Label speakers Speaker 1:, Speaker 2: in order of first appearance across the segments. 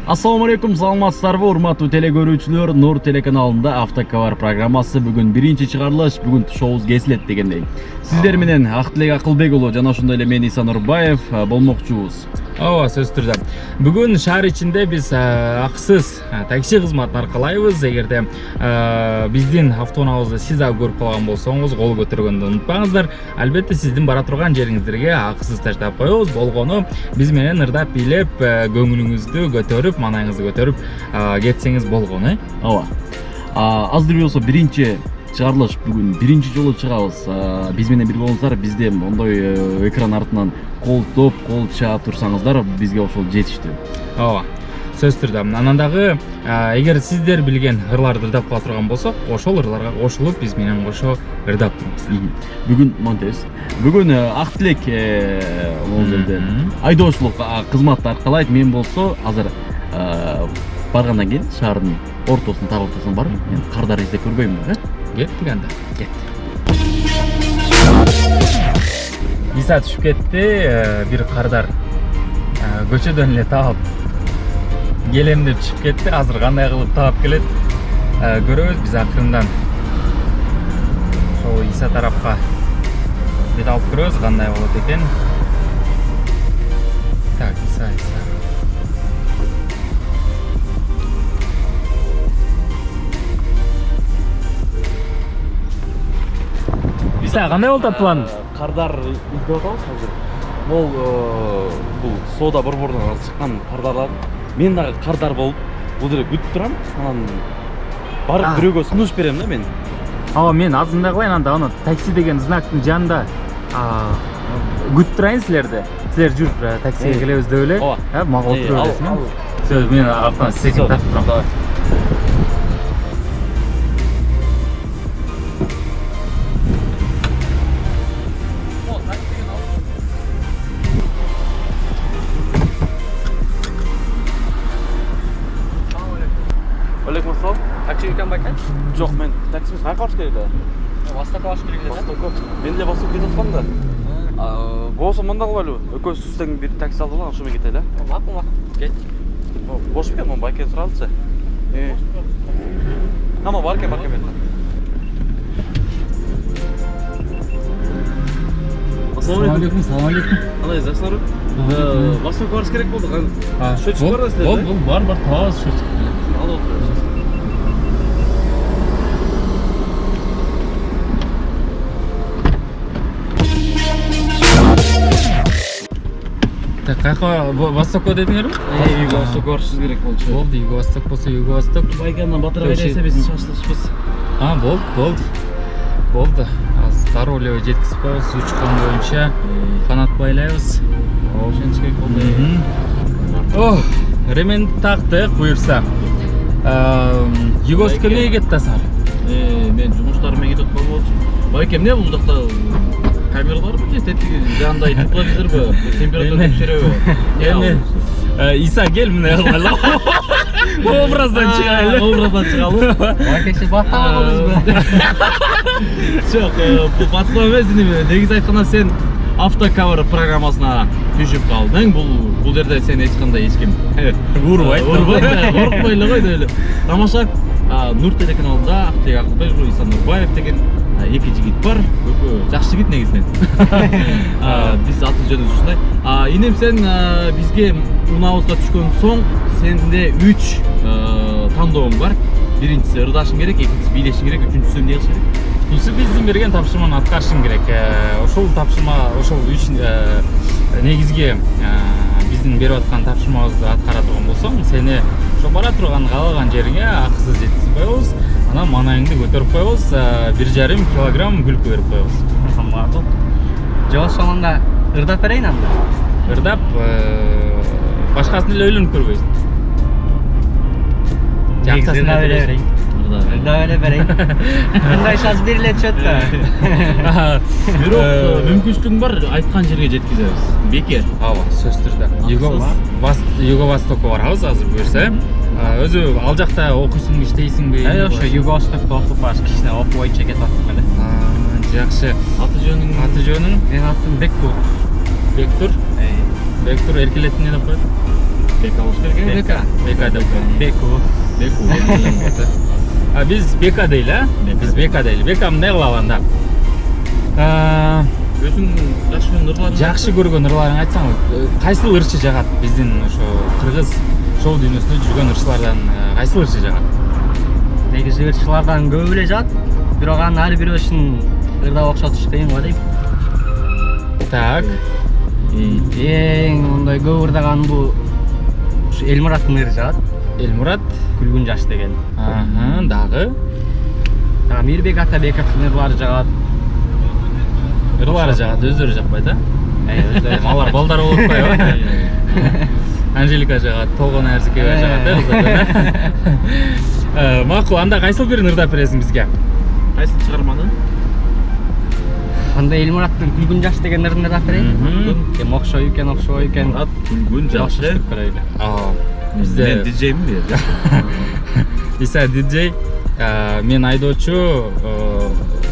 Speaker 1: Assalamu alaikum, саламатсыздарбы, урматтуу теле көрүүчүлөр. Нур телеканалында Автокар программасы бүгүн биринчи чыгарылыш, бүгүн шоубуз кесилет дегендей. Сиздер менен Актилек Акылбек уулу жана ошондой эле мен Иса Нурбаев болмокчубуз.
Speaker 2: Ооба, сөз түрдө. Бүгүн шаар ичинде биз акысыз такси кызматын аркалайбыз. Эгерде биздин автоунаабызды сиз да көрүп калган болсоңуз, кол көтөргөндү унутпаңыздар. Албетте сиздин бара турган жериңиздерге акысыз таштап коебуз. Болгону биз менен ырдап бийлеп, көңүлүңүздү көтөрүп, маанайыңызды көтөрүп кетсеңиз болгону.
Speaker 1: Ооба. Азыр болсо биринчи чыгарылыш, бүгүн биринчи жолу чыгабыз. Биз менен бирге болсоңуздар, бизде мондой экран артынан колтоп, кол чаап турсаңыздар, бизге ошол жетиштүү.
Speaker 2: Ооба. Сөз түрдө. Анан дагы эгер сиздер билген ырларды ырдап кала турган болсок, ошол ырларга кошулуп биз менен кошо ырдап туруңуздар.
Speaker 1: Бүгүн монтебиз. Бүгүн Актилек бул жерде айдоочулук кызматты аркалайт. Мен болсо азыр баргандан кийин шаардын ортосун тап ортосуна барып, мен кардар издеп көрбөймүн,
Speaker 2: Кеттик анда.
Speaker 1: Кет.
Speaker 2: Иса түшүп кетти, бир кардар көчөдөн эле таап келем деп түшүп кетти. Азыр кандай кылып таап келет көрөбүз. Биз акырындан ошол Иса тарапка бет алып көрөбүз, кандай болот экен. Так, Иса. Иса, кандай болуп атпан?
Speaker 1: Кардар издеп атабыз азыр. Бул соода борборунан чыккан кардарлар. Мен дагы кардар болуп, бул жерде күтүп турам. Анан барып бирөөгө сунуш берем да мен.
Speaker 2: Ооба, мен азында кылайын, анда аны такси деген знактын жанында күтүп турайын силерди. Силер жүрүп таксиге келебиз деп эле. Мага отуруп бересиңби? Сөз, мен артынан секин тартып турам.
Speaker 1: Алейкум ассалам.
Speaker 3: Такси екен байқай?
Speaker 1: Жоқ, мен таксимиз қай қарсы керек да?
Speaker 3: Востока баш керек еді.
Speaker 1: Мен де басып кетіп жатқам да. Болса мында қылайлы. Өкөз сізден бір такси алды ма, ошомен кетели.
Speaker 3: Мақұл. Кет.
Speaker 1: Бош екен, мен байке сұралдысы. Ama var ki ben.
Speaker 2: Assalamu alaikum.
Speaker 1: Қалай, жақсылар? Восток барыс керек болды. Счетчик бар да сіздерде?
Speaker 2: Бар, табыз счетчик.
Speaker 1: Ал отырыңыз.
Speaker 2: Так, қайқа Востокқа дедіңер ме?
Speaker 1: Восток барышыңыз керек болды.
Speaker 2: Болды, Юго-Восток болса Юго-Восток.
Speaker 1: Байканнан батырға айдайса біз шашлашпыз.
Speaker 2: Болды. Аз Таролево жеткізіп қойыз, учқан бойынша қанат байлайбыз.
Speaker 1: Ошенче керек болды.
Speaker 2: Ременді тақтық, бұйырса. Юго-Востокқа неге кеттасыңар?
Speaker 1: Мен жұмыштарымен кетіп отқан болчу. Байкем не бұл жақта камералар бұл жетеді, жанында тепловизор бі, температура тексеребі.
Speaker 2: Иса, кел міне қылмайлы. Образдан шығалы.
Speaker 3: Байкеші баттамағыз бі.
Speaker 1: Жоқ, бұл батыла емес, негіз айтқанда сен Автокар программасына түшіп қалдың. Бұл жерде сен ешқандай ешкім ұрықпайлы ғой дөйлі. Тамаша, Нур телеканалында Актилек Акылбек, Иса Нурбаев деген екі жігіт бар. Жақсы жігіт негізінен. Біз аты жөніміз ұшындай. Енем, сен бізге ұнауызға түшкен соң, сенде 3 таңдауың бар. Биринчisi ырдашың керек, экинчisi бийлешиң керек, үчүнчүсү эмне кылыш керек?
Speaker 2: Үшіншісі биздин берген тапшырманы аткарышың керек. Ошол тапшырма, ошол үч негизги биздин берип аткан тапшырмабызды аткара турган болсоң, сени ошо бара турган каалаган жериңе акысыз жеткизип коебуз. Анан маанайыңды көтөрүп коебуз, 1,5 килограмм күлкү берип коебуз.
Speaker 3: Мақұл. Жол соңында ырдап берейін анда?
Speaker 2: Ырдап, башкасын эле ойлонуп көрбөйсүң.
Speaker 3: Ырдап эле берейин. Мындай шанс берилет чөт да.
Speaker 1: Бирок мүмкүнчүлүгүң бар, айткан жерге жеткизебиз. Бекер.
Speaker 2: Ооба, сөз түрдө. Юго-Востокко барабыз азыр буюрса. Өзү ал жакта окуйсуңбу, иштейсиңби?
Speaker 3: Ошо Юго-Востокто окуп баш, кичине окуу боюнча кетип аттым эле.
Speaker 2: Жакшы.
Speaker 1: Аты жөнүң?
Speaker 3: Менин атым Бектур.
Speaker 2: Бектур? Бектур эркелеттин деп коет.
Speaker 1: Бека болуш керек.
Speaker 3: Бека.
Speaker 2: Бека деп коелу.
Speaker 3: Беку.
Speaker 1: Беку.
Speaker 2: Биз Бека дейли, а? Биз Бека дейли. Бека эмне кылып анда?
Speaker 1: Өзүң жакшы көргөн ырларың?
Speaker 2: Жакшы көргөн ырларың айтсаң, кайсыл ырчы жагат? Биздин ошо кыргыз шоу дүйнөсүндө жүргөн ырчылардан кайсыл ырчы жагат?
Speaker 3: Негизи ырчылардан көбү эле жаат. Бирок анын ар бирөөсүн ырдап окшотуш кыйын го дейм.
Speaker 2: Так.
Speaker 3: Эң мындай көп ырдаган бул Элмураттын ыры жаат.
Speaker 2: Элмурат,
Speaker 3: Күлгүн жаш деген.
Speaker 2: дагы
Speaker 3: Мирбек Атабековдун ырлары жагат.
Speaker 2: ырлары жагат, өздөрү жакпайт, а?
Speaker 3: Өздөрү.
Speaker 2: Алар балдар болуп атпайбы? Анжелика жагат, Толгон Арзикеева жагат, да? Макул, анда кайсыл бирин ырдап бересиң бизге?
Speaker 1: Кайсы чыгарманы?
Speaker 3: Анда Элмураттын Күлгүн жаш деген ырын ырдап берейин. Кем окшой экен, окшобой экен.
Speaker 1: Күлгүн жакшы.
Speaker 3: Окшоштуп көрөйлү.
Speaker 2: Бизде
Speaker 1: Мен диджеймин бе?
Speaker 2: Иса диджей, мен айдоочу,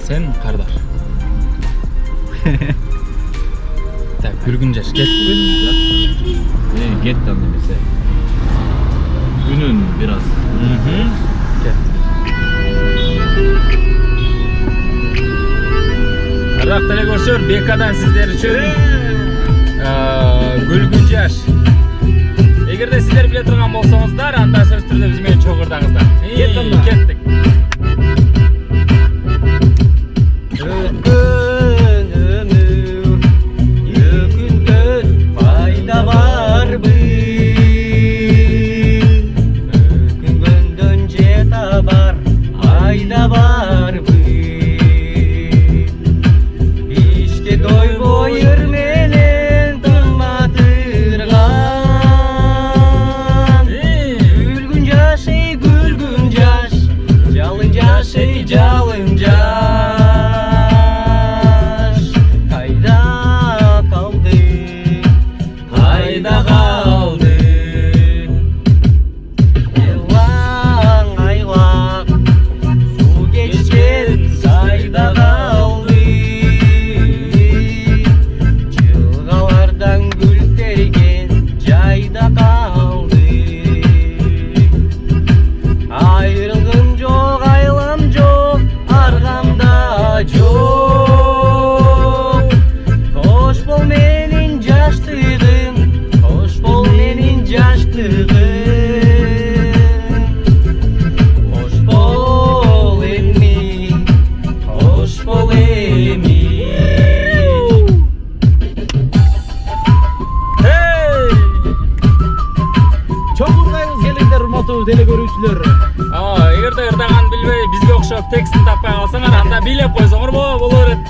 Speaker 2: сен кардар. Так, Күлгүн жаш кетти.
Speaker 1: Кетти анда эмесе. Күнүн бир аз.
Speaker 2: Ардактуу телекөрүүчүлөр, Бекадан сиздер үчүн Күлгүн жаш. Эгерде сиздер биле турган болсоңуздар, анда сөзсүз түрдө биз менен чогуу ырдаңыздар. Кеттик.
Speaker 3: Өткөн өмүр өкүнгөн пайда барбы? Өкүнгөндөн же табар айда барбы? Ишке дойбой ыр менен тыматырган. Күлгүн жаш, күлгүн жаш, жалын жаш, жалын жаш. Кайда калды? Кайда калды? Элаң айлак суу кечкен сайда калды. Жылгалардан гүл терген жайда калды. Айрылгым жок, айлам жок, аргамда жок. Кош бол менин жаштыгым, кош бол менин жаштыгым. Кош бол эми, кош бол эми.
Speaker 1: Чоңурдайбыз келиңдер урматтуу телекөрүүчүлөр.
Speaker 2: Эгерде ырдаган билбей, бизге окшоп текстин таппай калсаңар, анда бийлеп койсоңор боло берет.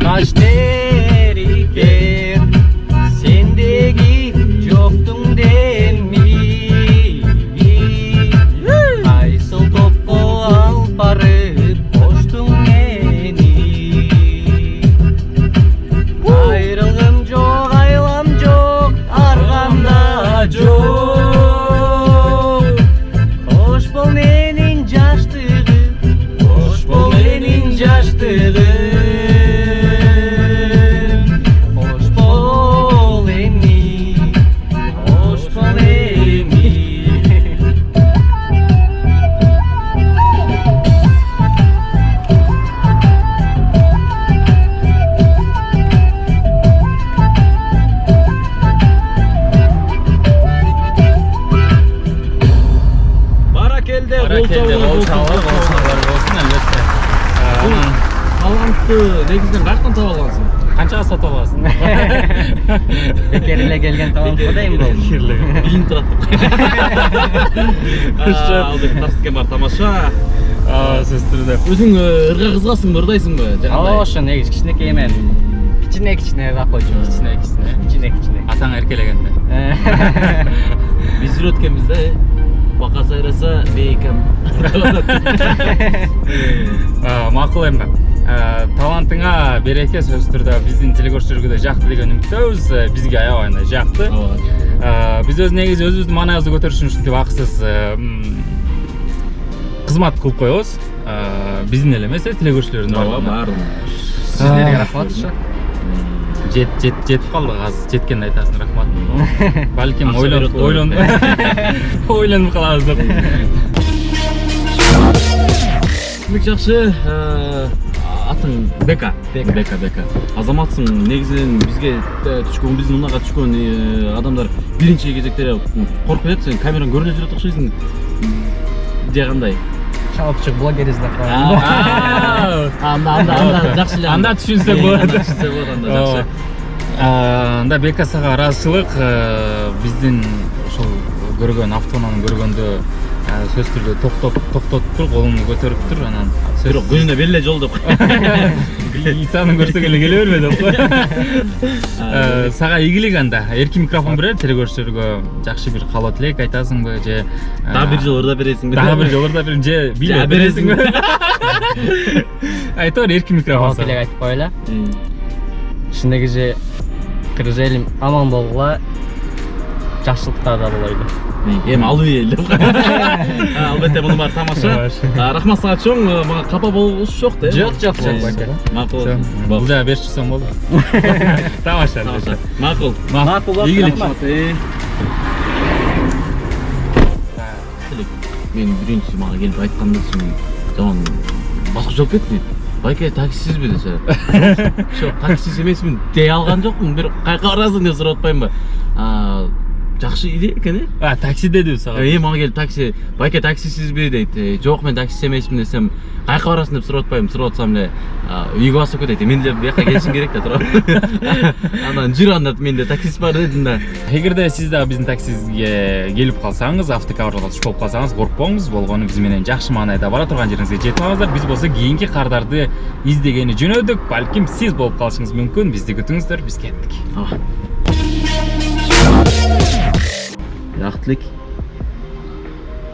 Speaker 3: Taş teriken sendegi joktun demi. Aysıl topko al barıp koştun meni. Ayrılgım jok, aylam jok, argamda jok. Koş bol menin jaştığım, koş bol menin jaştığım.
Speaker 1: Баракелде,
Speaker 2: Баракелде, болчалар болсун албетте.
Speaker 1: Талантты негизинен каяктан таап алгансың?
Speaker 2: Канчага сатып аласың?
Speaker 3: Бекер эле келген талант го дейм бул.
Speaker 1: Билинип турат. Алдык тарске бар тамаша.
Speaker 2: Сөзсүз түрдө.
Speaker 1: Өзүң ырга кызгасыңбы, ырдайсыңбы?
Speaker 3: Ошо негизи кичинекей эмен. Кичине ырдап койчу.
Speaker 2: Кичине.
Speaker 3: Кичине.
Speaker 2: Атаң эркелегенде.
Speaker 1: биз жүрөт экенбиз да, бака сайраса бейкем.
Speaker 2: Макул эми. Талантыңа береке, сөзсүз түрдө биздин телекөрүүчүлөргө да жакты деген үмүттөбүз. Бизге аябай жакты. Биз негизи өзүбүздүн маанайыбызды көтөрүш үчүн ушинтип акысыз кызмат кылып коебуз. Биздин эле эмес, телекөрүүчүлөрдүн
Speaker 1: Баарын.
Speaker 3: Сиздерге рахмат ушу.
Speaker 2: Жетип калдык азыр, жеткенде айтасың рахмат. Балким ойлонуп калабыз деп.
Speaker 1: Мик жакшы, атың Бека. Азаматсың, негизинен бизге түшкөн, биздин унага түшкөн адамдар биринчи кезекте коркуп атат, сен камераны көрүнө жүрөт окшойсуң. Же кандай?
Speaker 3: Чалапчык блогер издеп
Speaker 1: Анда жакшы эле.
Speaker 2: Анда түшүнсөк болот.
Speaker 1: Анда жакшы.
Speaker 2: Анда Бека сага ыраазычылык, биздин ошол көргөн автоунааны көргөндө сөз түрдө токтотуп, колуңду көтөрүп тур, анан
Speaker 1: Бирок көзүнө беле жол деп.
Speaker 2: Исаны көрсөк эле келе берме деп кой. Сага ийгилик анда. Эркин микрофон берер, телекөрүүчүлөргө жакшы бир каалоо тилек айтасыңбы же
Speaker 1: Дагы бир жол ырда бересиңби?
Speaker 2: Дагы бир жол ырда берем же биле бересиңби? Айтор эркин микрофон.
Speaker 3: Тилек айтып коелу. Ишиндеги кыргыз элим аман болгула, жакшылыктарда болойлу.
Speaker 1: Эми алуу эл деп. Албетте муну баары тамаша. Рахмат сага чоң, мага капа болуш жок да.
Speaker 3: Жок.
Speaker 1: Макул.
Speaker 2: Бул да 500 сом болду. Тамаша.
Speaker 1: Макул.
Speaker 2: Ийгилик.
Speaker 1: Мен биринчи мага келип айтканда жаман башкача болуп кетти. Байке таксисизби десе. Жок, таксист эмесмин дей алган жокмун. Бир кайка барасың деп сурап атпаймынбы? Жакшы идея экен,
Speaker 2: Такси деди сага.
Speaker 1: Мага келип такси, байке таксисизби дейт. Жок, мен таксист эмесмин десем, кайка барасың деп сурап атпаймынбы? Сурап атсам эле үйгө басып кетет. Мен деле бияка келишим керек да туурабы. Анан жүр анда менде таксист бар дедим да.
Speaker 2: Эгерде сиз дагы биздин таксизге келип калсаңыз, автокаварга туш болуп калсаңыз, коркпоңуз. Болгону биз менен жакшы маанайда бара турган жериңизге жетип алыңыздар. Биз болсо кийинки кардарды издегени жөнөдүк. Балким сиз болуп калышыңыз мүмкүн. Бизди күтүңүздөр, биз кеттик.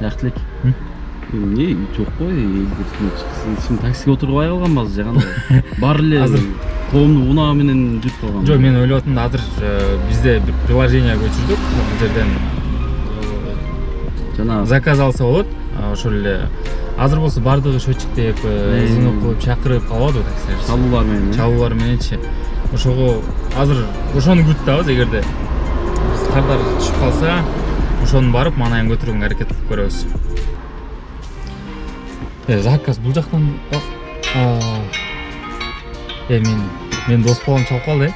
Speaker 1: Яктылык. Эмне жок кой, сен таксиге отурбай калганбыз же кандай? Бар эле
Speaker 2: Азыр
Speaker 1: коомду унаа менен жүрүп калган.
Speaker 2: Жок, мен ойлоп атам, азыр бизде бир приложение көчүрдүк. Бул жерден
Speaker 1: жана
Speaker 2: заказ алса болот. Ошол эле азыр болсо бардыгы счетчиктеп, звонок кылып чакырып калып атат таксилер. Чалуулар мененчи. Ошого азыр ошону күтүп атабыз. Эгерде биз кардар түшүп калса, ошону барып маанайын көтөрүүгө аракет кылып көрөбүз. Заказ бул жактан мен дос балам чалып калды.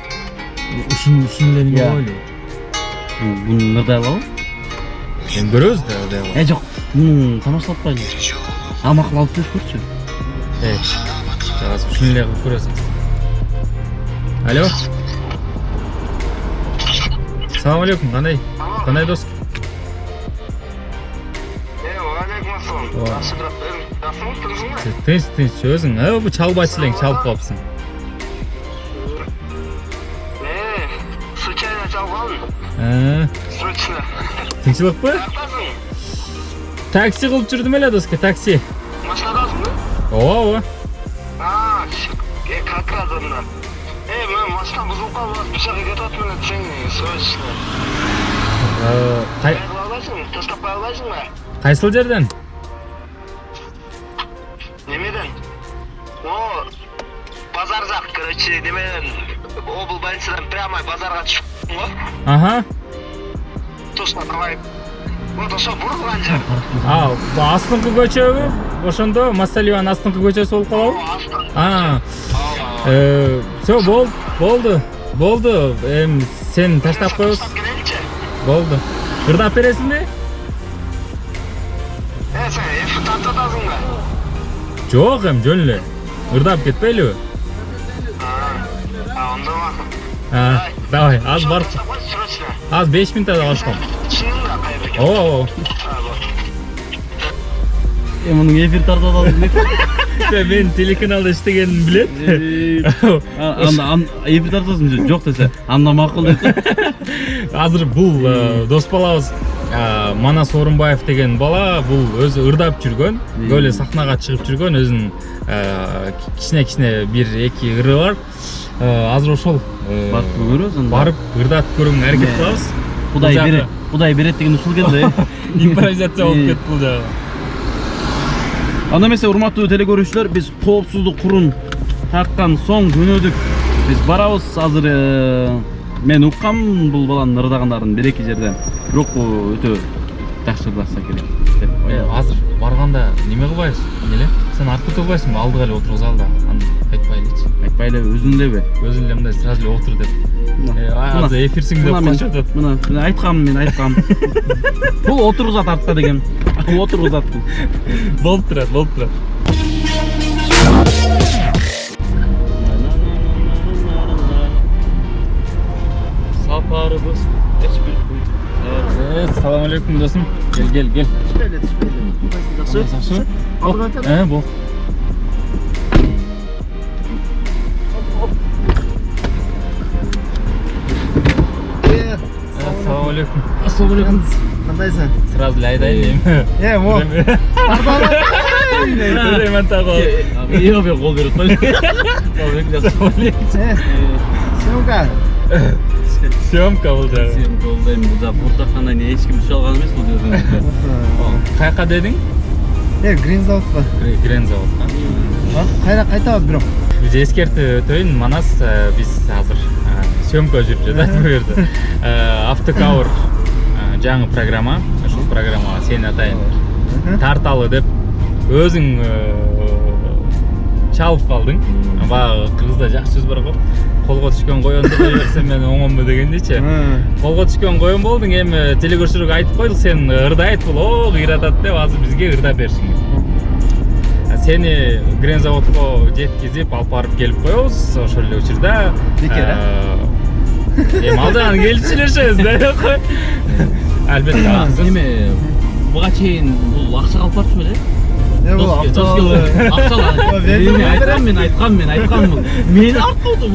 Speaker 2: Ушун эле неме ойлойм.
Speaker 1: Буну ырдай алабы?
Speaker 2: Эми көрөбүз да ырдай алабы.
Speaker 1: Жок, муну тамашалатпайлы. Макул алып көрчү.
Speaker 2: Жагасы ушун эле кылып көрөсүңүз. Алло. Салам алейкум, кандай дос? Тынч, өзүң бу чалбачы элең чалып калыпсың.
Speaker 4: Случайно чалгам. Срочно.
Speaker 2: Тынчылыкпы? Такси кылып жүрдүм эле доске, такси.
Speaker 4: Машинадасыңбы?
Speaker 2: Ооба.
Speaker 4: Как раз анда. Мен машина бузулуп калып, бишака кетип атмын десең, срочно. Таштап кое албайсыңбы?
Speaker 2: Кайсыл жерден?
Speaker 4: Немеден? Базар жак, короче, немеден обл больницадан прямо базарга чыктым го.
Speaker 2: Аха.
Speaker 4: Тошна давай. Вот ошо бурулган жер.
Speaker 2: Астыңкы көчөбү? Ошондо Масалиеванын астыңкы көчөсү болуп калабы? Всё, болду. Эми сен таштап коебуз. Болду. Ырдап бересиңби?
Speaker 4: Сен эфир тартып атасыңбы?
Speaker 2: Жок, жөн эле. Ырдап кетпейлиби?
Speaker 4: Ондо
Speaker 2: Давай, аз барып.
Speaker 4: срочно.
Speaker 2: Az 5 minutda alışmam.
Speaker 4: Чынында кайерге?
Speaker 2: Oo.
Speaker 1: Мунун эфир тартып атасың.
Speaker 2: Ben telekanalda işlegenini bilet.
Speaker 1: Анда эфир тартасың жок десе, анда макул деп.
Speaker 2: Азыр бул дос балабыз Манас Орунбаев деген бала бул өзү ырдап жүргөн, böyle сахнага чыгып жүргөн, өзүнүн кичине бир эки ыры бар. Азыр ошол
Speaker 1: Барып көрөбүз анда.
Speaker 2: барып ырдатып көрүүгө аракет кылабыз.
Speaker 1: Кудай берет деген ушул келди.
Speaker 2: Импровизация болуп кетти бул жагы.
Speaker 1: Анда эмесе урматтуу телекөрүүчүлөр, биз коопсуздук курун таккан соң жөнөдүк. Биз барабыз азыр. Мен уккам бул баланын ырдагандарын бир эки жерден. Бирок өтө жакшы ырдаса керек деп ойлойм.
Speaker 2: Азыр барганда неме кылбайбыз? Эле сен артта турбайсыңбы? Алдыга эле отургуз ал да. Аны айтпайлычы.
Speaker 1: Айтпай эле өзүң элеби?
Speaker 2: Өзүң эле мындай сразу эле отур деп. Азыр эфирсиң деп койчу.
Speaker 1: Мына мен айткам. Бул отургузат артта деген. Отургузат.
Speaker 2: Болуп турат.
Speaker 1: Сапарыбыз
Speaker 2: Салам алейкум досум. Гел. Жакшы? Бол. Салам алейкум.
Speaker 3: Кандайсың?
Speaker 2: Сразу эле айдайын дейм.
Speaker 3: Во.
Speaker 2: Мен тагы.
Speaker 1: Йо, кол берип коy. Салам алейкум.
Speaker 3: Съемка.
Speaker 2: Съемка бул жагы.
Speaker 1: Сен колдайм бул жак фотокандан эч ким түшө алган эмес бул жерден.
Speaker 2: Каяка дедиң?
Speaker 3: Грин заводка.
Speaker 2: Грен заводка.
Speaker 3: Кайра кайтабыз бирок.
Speaker 2: Биз эскертип өтөйүн, Манас биз азыр съемка жүрүп жатат бул жерде. Автокавер жаңы программа, ушул программага сени атайын тарталы деп өзүң чалып калдың. Баягы кыргызда жакшы сөз бар го. Колго түшкөн коёнду кое берсем мен оңомбу дегендичи. Колго түшкөн коён болдуң, эми телекөрүүчүлөргө айтып койдук, сен ырдайт бул, кыйратат деп, азыр бизге ырдап берсиң. Сени Грен заводко жеткизип, алып барып келип коебуз, ошол эле учурда.
Speaker 3: Бекер,
Speaker 2: Эми алдыган келип сүйлөшөбүз деп кой. Албетте,
Speaker 1: Эме буга чейин бул акча алып барчу беле?
Speaker 3: Бул
Speaker 1: Мен айткам бул. Мен артта отуруп,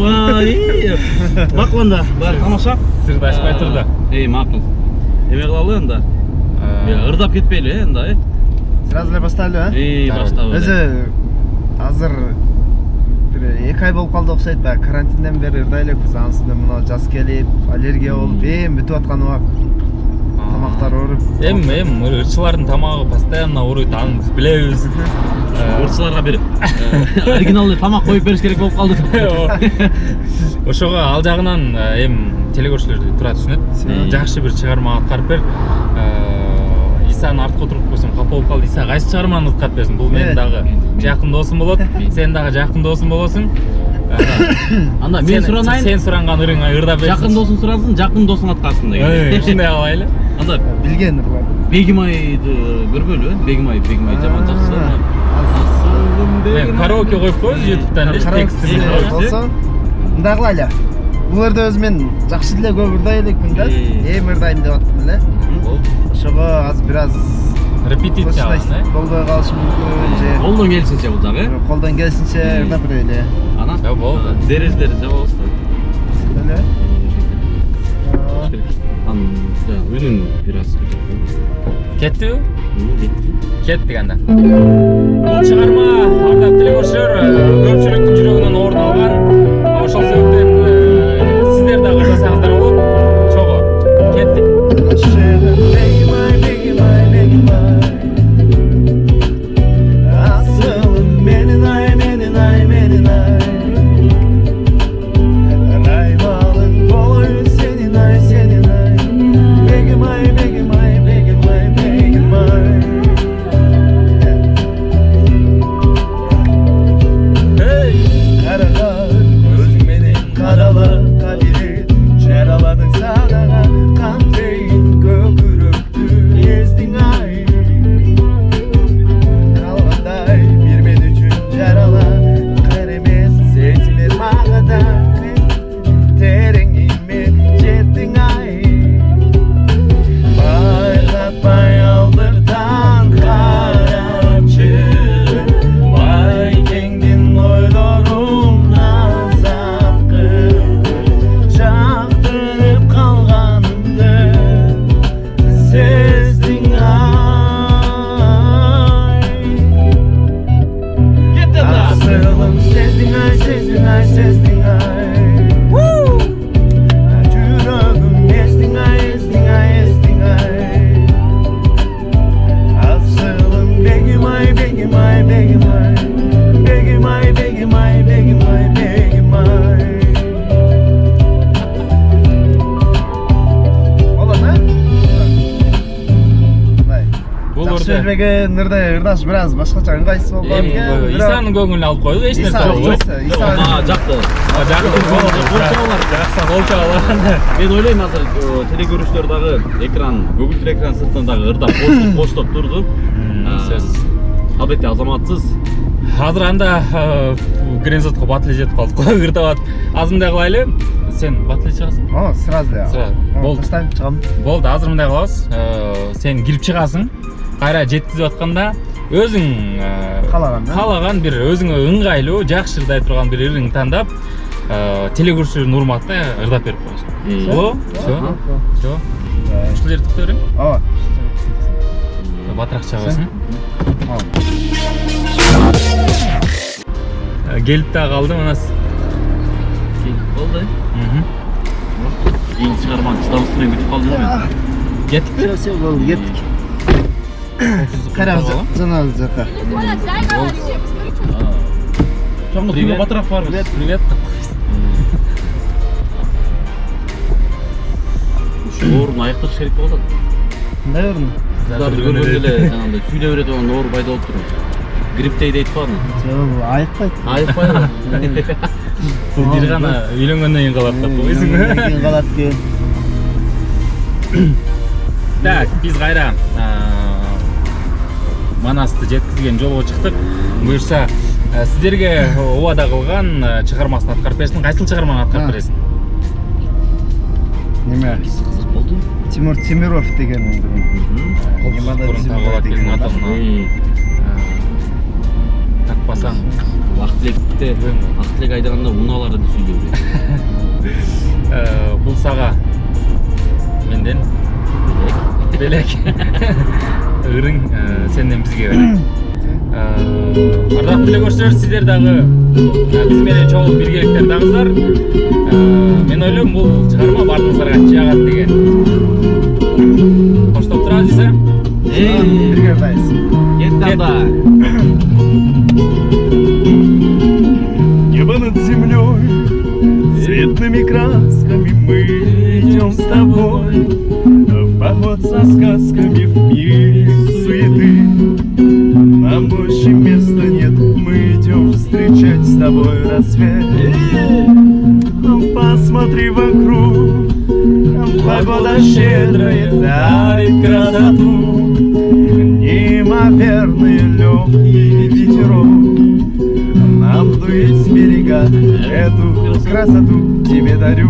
Speaker 1: макуланда бар тамаша.
Speaker 2: Сырды ачпай турду.
Speaker 1: Макул. Эме кылалы анда. Ырдап кетпейли, анда,
Speaker 3: Сразу эле баштайлы,
Speaker 1: баштап.
Speaker 3: Өзү азыр бир 2 ай болуп калды окшойт, баягы карантинден бери ырдай элекпиз. Анын үстүнө мына жаз келип, аллергия болуп, бүтүп атканы бар. Тамактар ооруп.
Speaker 2: Ырчылардын тамагы постоянно ооруйт, аны биз билебиз.
Speaker 1: Ырчыларга бир оригиналдуу тамак коюп бериш керек болуп калды.
Speaker 2: Ошого ал жагынан телекөрүүчүлөр тура түшүнөт. Жакшы бир чыгарма аткарып бер. Исаны артка отуруп койсоң капа болуп калды. Иса кайсы чыгарманы аткарып берсин? Бул менин дагы жакын досум болот. Сен дагы жакын досум болосуң.
Speaker 1: Анда мен суранайын.
Speaker 2: Сен суранган ырыңа ырдап берсин.
Speaker 1: Жакын досуң сурасын, жакын досуң аткарсын деген.
Speaker 2: Ушундай кылайлы.
Speaker 1: Анда
Speaker 3: Билген ырлар.
Speaker 1: Бегимайды көрбөлү, Бегимай жаман жакшы.
Speaker 2: Мен караоке коюп коебуз YouTube'дан текстин.
Speaker 3: Болсо, мындай кылайлы. Бул жерде өзү мен жакшы деле көп ырдай элекмин да. Эми ырдайм деп аттым эле. Ошого азыр бир аз
Speaker 2: репетиция
Speaker 3: болбой калышы мүмкүн же.
Speaker 1: Колдон келишинче бул жагы.
Speaker 3: Колдон келишинче ырдап берели.
Speaker 1: Ана.
Speaker 2: Болду.
Speaker 1: Дережелери жабабыз да.
Speaker 3: Эле.
Speaker 1: Өзүң бир аз.
Speaker 2: Кеттиби? Кеттик анда. Бул чыгарма ардактуу телекөрүүчүлөр көпчүлүктүн жүрөгүнөн орун алган. Ошол себептен сиздер дагы ырдасаңыздар болот. Чогуу. Кеттик.
Speaker 3: Karalar kaderi, çeraladın sadağa, kan peyin köpürü.
Speaker 2: көрдү.
Speaker 3: Келбеген ырдаш бир аз башкача ыңгайсыз болгон экен.
Speaker 2: Исанын көңүлүн алып койдук, эч нерсе
Speaker 3: Иса,
Speaker 2: болбойт.
Speaker 1: Жакты.
Speaker 2: Жакса болчу.
Speaker 1: Мен ойлойм азыр телекөрүүчүлөр дагы экран, көгүлдүр экран сыртынан дагы ырдап коштоп турду.
Speaker 2: Сөз.
Speaker 1: Албетте азаматсыз.
Speaker 2: Азыр анда Грензотко батыл жетип калдык го, ырдап атып. Азыр мындай кылайлы. Сен батыл чыгасың?
Speaker 3: Сразу эле.
Speaker 2: Сразу. Болду.
Speaker 3: Таштайм, чыгам.
Speaker 2: Болду, азыр мындай кылабыз. Сен кирип чыгасың. Кайра жеткизип атканда өзүң каалаган бир өзүңө ыңгайлуу, жакшы ырдай турган бир ырың тандап, телекөрүүчүлөрдүн урматына ырдап берип коесуң. Болобу? Всё. Ушул жерде токтой берем.
Speaker 3: Ооба.
Speaker 2: Батыраак чыгасың. Келип да калды манас.
Speaker 1: Келип калды. Кийинки чыгарманы чыдамсыз менен күтүп калдым мен. Кеттикпи?
Speaker 3: Все, болду, кеттик. Карабыз, жана жака.
Speaker 1: Чоңго сүйгө батыраак барбыз.
Speaker 2: Привет.
Speaker 1: Ушул оорун аяктырыш керек болуп атат.
Speaker 3: Кандай орун?
Speaker 1: Кыздарды көргөндө эле жанагындай сүйдө берет болгон оор пайда болуп туруп. Грипптей дейт го аны.
Speaker 3: Жок, айыкпайт.
Speaker 1: Айыкпайбы?
Speaker 2: Бул бир гана үйлөнгөндөн кийин калат деп койсуң.
Speaker 3: Кийин калат экен.
Speaker 2: Так, биз кайра Манасты жеткизген жолго чыктык. Буюрса, сиздерге убада кылган чыгармасын аткарып берсин. Кайсыл чыгарманы аткарып бересиң?
Speaker 3: Неме?
Speaker 1: Кызык болду.
Speaker 3: Тимур Темиров деген.
Speaker 2: Деген атынан. Такпасаң,
Speaker 1: Актилек айдаганда унааларды сүйдөө берет.
Speaker 2: бул сага менден белек ырың сенден бизге берет. Ардактуу телекөрүүчүлөр, сиздер дагы биз менен чогуу биргеликте ырдаңыздар. Мен ойлойм бул чыгарма бардыгыңыздарга жагат деген. Коштоп турабыз исе.
Speaker 3: Бирге ырдайбыз.
Speaker 1: Кет анда.
Speaker 3: Небо над землей, цветными красками мы идем с тобой в поход со сказками в мире суеты. Нам больше места нет, мы идем встречать с тобой рассвет. Посмотри вокруг, погода щедрая дарит красоту, неимоверный легкий ветерок нам дует с берега, эту красоту тебе дарю.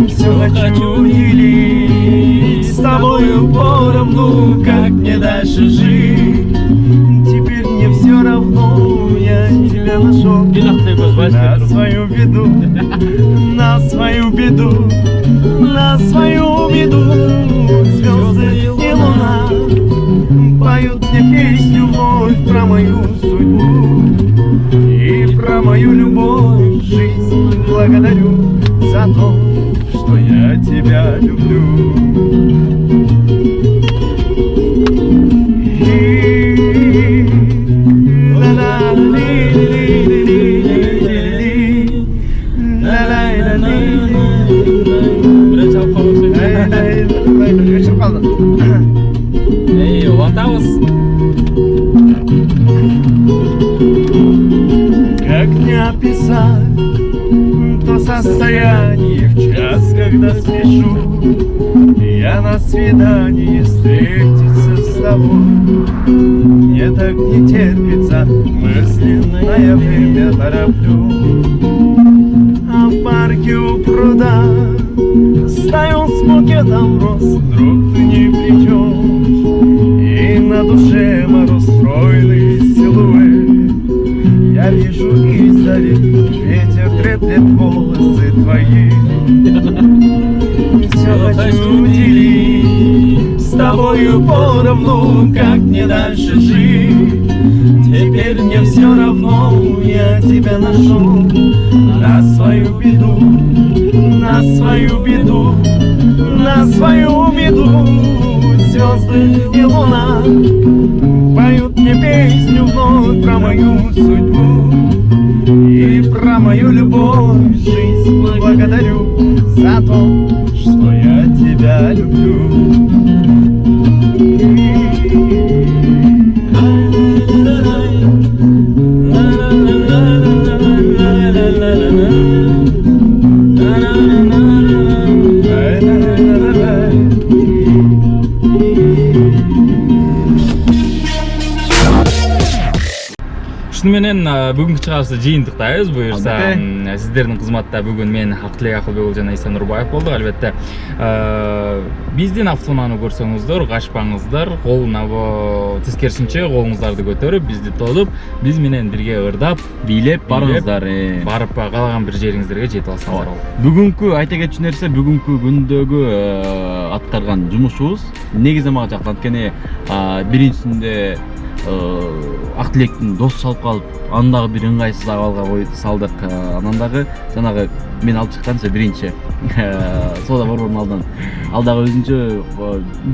Speaker 3: Все хочу делить с тобою поровну, как мне дальше жить. Теперь мне все равно, я тебя нашел. На свою беду, на свою беду, на свою беду. Звезды и луна поют мне песню вновь про мою судьбу и про мою любовь, жизнь. Благодарю за то, что я тебя люблю.
Speaker 2: Эй, улантабыз.
Speaker 3: Как не описать то состояние в час, когда спешу я на свидании встретиться с тобой. Мне так не терпится, мысленное время тороплю. А в парке у пруда стою с букетом роз, вдруг ты не придешь, и на душе мой расстроенный силуэт. Я вижу издали, ветер треплет волосы твои. Все хочу делить с тобою поровну, как мне дальше жить. Теперь мне все равно, я тебя нашел. На свою беду, на свою беду, на свою беду. Звезды и луна поют мне песню вновь про мою судьбу и про мою любовь, жизнь. Благодарю за то, что я тебя люблю.
Speaker 2: Шыны менен бүгүнкү чыгарышты жыйынтыктайбыз. Буюрса
Speaker 1: Албетте.
Speaker 2: сиздердин кызматта бүгүн мен Актилек Акылбеков жана Иса Нурбаев болдук. Албетте биздин автоунааны көрсөңүздөр, качпаңыздар, колуна тескерисинче колуңуздарды көтөрүп, бизди тодуп, биз менен бирге ырдап,
Speaker 1: Бийлеп барыңыздар.
Speaker 2: барып каалаган бир жериңиздерге жетип алсаңыздар болот.
Speaker 1: Бүгүнкү айта кетчү нерсе, бүгүнкү күндөгү аткарган жумушубуз негизи мага жакты. Анткени биринчисинде Актилектин досу чалып калып, аны дагы бир ыңгайсыз абалга коюп салдык. Анан дагы жанагы мен алып чыкканча биринчи соода борборунун алдынан ал дагы өзүнчө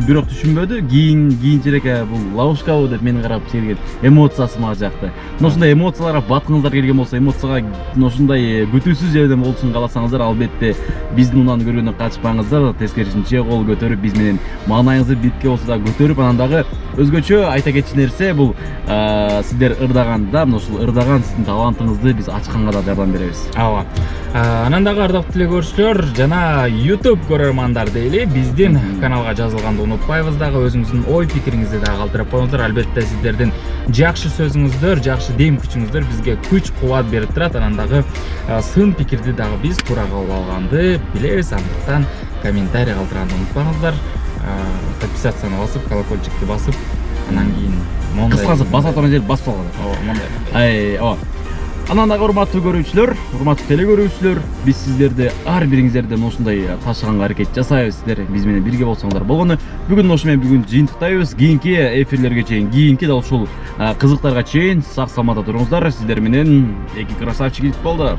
Speaker 1: бирок түшүнбөдү. Кийинчерээк бул ловушкабы деп мени карап чегген эмоциясы мага жакты. Ушундай эмоцияларга баткыңыздар келген болсо, эмоцияга ушундай күтүүсүз жерден болушун кааласаңыздар, албетте биздин унааны көргөндөн качпаңыздар. Тескерисинче кол көтөрүп, биз менен маанайыңызды битке болсо да көтөрүп, анан дагы өзгөчө айта кетчү нерсе бул сиздер ырдаганда, мына ушул ырдаган сиздин талантыңызды биз ачканга да жардам беребиз.
Speaker 2: Ооба. Анан дагы ардактуу телекөрүүчүлөр жана YouTube көрөрмандар дейли, биздин каналга жазылганды унутпайбыз. Дагы өзүңүздүн ой пикириңизди дагы калтырып коюңуздар. Албетте сиздердин жакшы сөзүңүздөр, жакшы дем күчүңүздөр бизге күч кубат берип турат. Анан дагы сын пикирди дагы биз туура кабыл алганды билебиз. Андыктан комментарий калтырганды унутпаңыздар. Подписацияны басып, колокольчикти басып, анан кийин мондай
Speaker 1: Кыскасы баса турган жер басып алган.
Speaker 2: ооба, мондай.
Speaker 1: Ооба. Анан дагы урматтуу көрүүчүлөр, урматтуу телекөрүүчүлөр, биз сиздерди ар бириңиздерден ушундай ташыганга аракет жасайбыз. Сиздер биз менен бирге болсоңдар болгону. Бүгүн ошу менен бүгүн жыйынтыктайбыз. Кийинки эфирлерге чейин, кийинки дал ушул кызыктарга чейин сак саламатта туруңуздар. Сиздер менен эки красавчик болду.